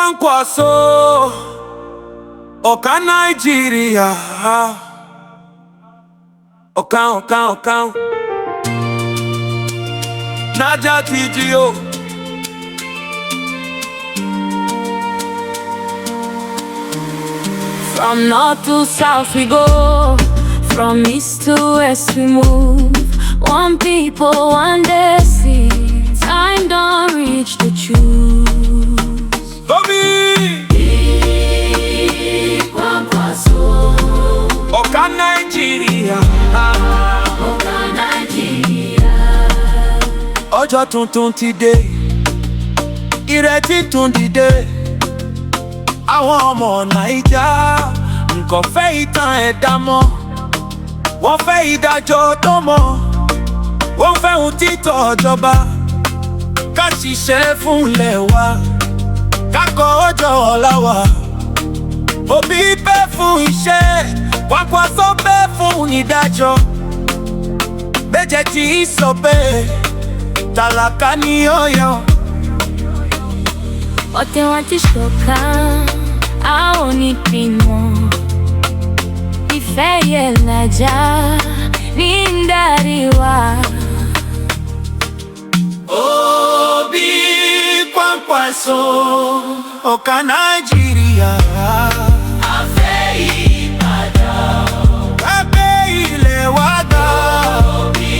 Kwankwaso, ỌKAN NAÍJÍRIA, ỌKAN Naija TGO. From north to south we go, from east to west we move. One people, one destiny, time don't reach to choose. Obi Kwankwaso, ỌKAN NAÍJÍRIA, ỌKAN NAÍJÍRIA. Ọjọ́ tuntun ti dé, ìrètí tún dìde. Àwọn ọmọ Naija nǹkan fẹ́ ìtàn ẹ̀dá mọ́, wọ́n fẹ́ ìdájọ́ tó mọ́, wọ́n fẹ́ ohun títọ́ ìjọba. Ká ṣiṣẹ́ fún ilẹ̀ wa, ká kọ ọjọ́ ọ̀la wa. Obi bẹ́ fún iṣẹ́, Kwankwaso bẹ́ fún ìdájọ́. Méjèèjì sọ pé tálákà ni ó yọ. Wote watishkoka au nipimo Ifeye Naija nindariwa. Obi Kwankwaso, ỌKAN NAÍJÍRIA. Afẹ́ Ìbàdàn, abẹ́ ilẹ̀ wa dà. Obi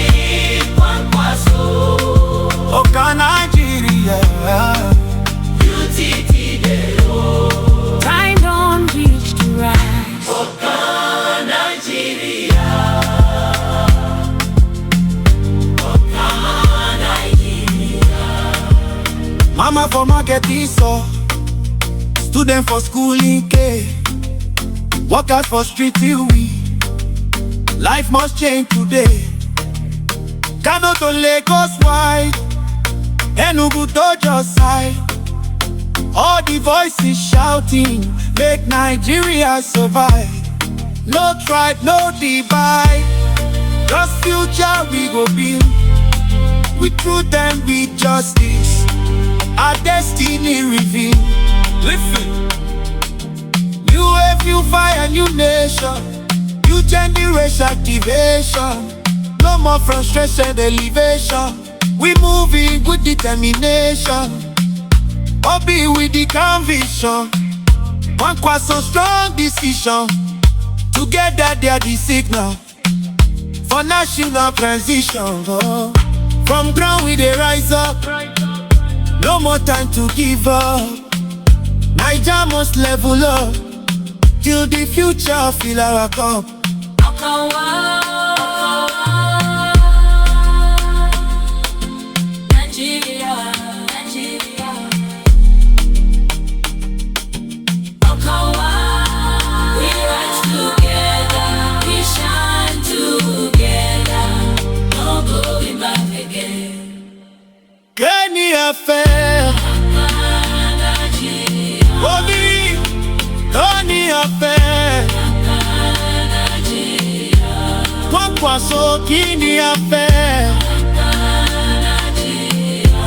Kwankwaso, ỌKAN NAÍJÍRIA. Time don't reach to rise. ỌKAN NAÍJÍRIA, ỌKAN NAÍJÍRIA. Mama for market so, student for school in K, workers for street till we. Life must change today. Kano to Lagos wide, Enugu to just side. All the voices shouting, make Nigeria survive. No tribe, no divide, just future we go build. With truth and with justice, our destiny revealed. Listen, new wave, new fire, new nation, new generation activation. No more frustration, elevation. We move in good determination. Obi with the conviction, Kwankwaso strong decision. Together they are the signal for national transition. From ground we dey rise up, no more time to give up. Naija must level up till the future fill our cup. Affair, Obi, Tony affair, Kwankwaso kini affair,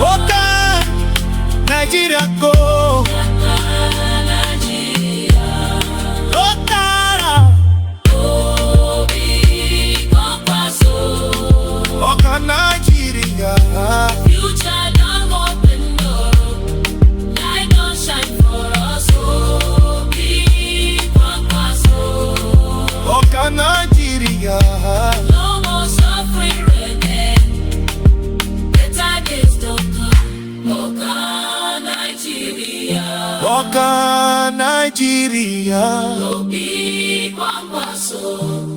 ỌKAN Naíjírìà go, Obi Kwankwaso, ỌKAN Naíjírìà. Future don't open door, light don't shine for us. Obi Kwankwaso, ỌKAN Naíjírìà. no more suffering again. Better days don't come. ỌKAN NAÍJÍRIA, ỌKAN NAÍJírìà. Obi Kwankwaso.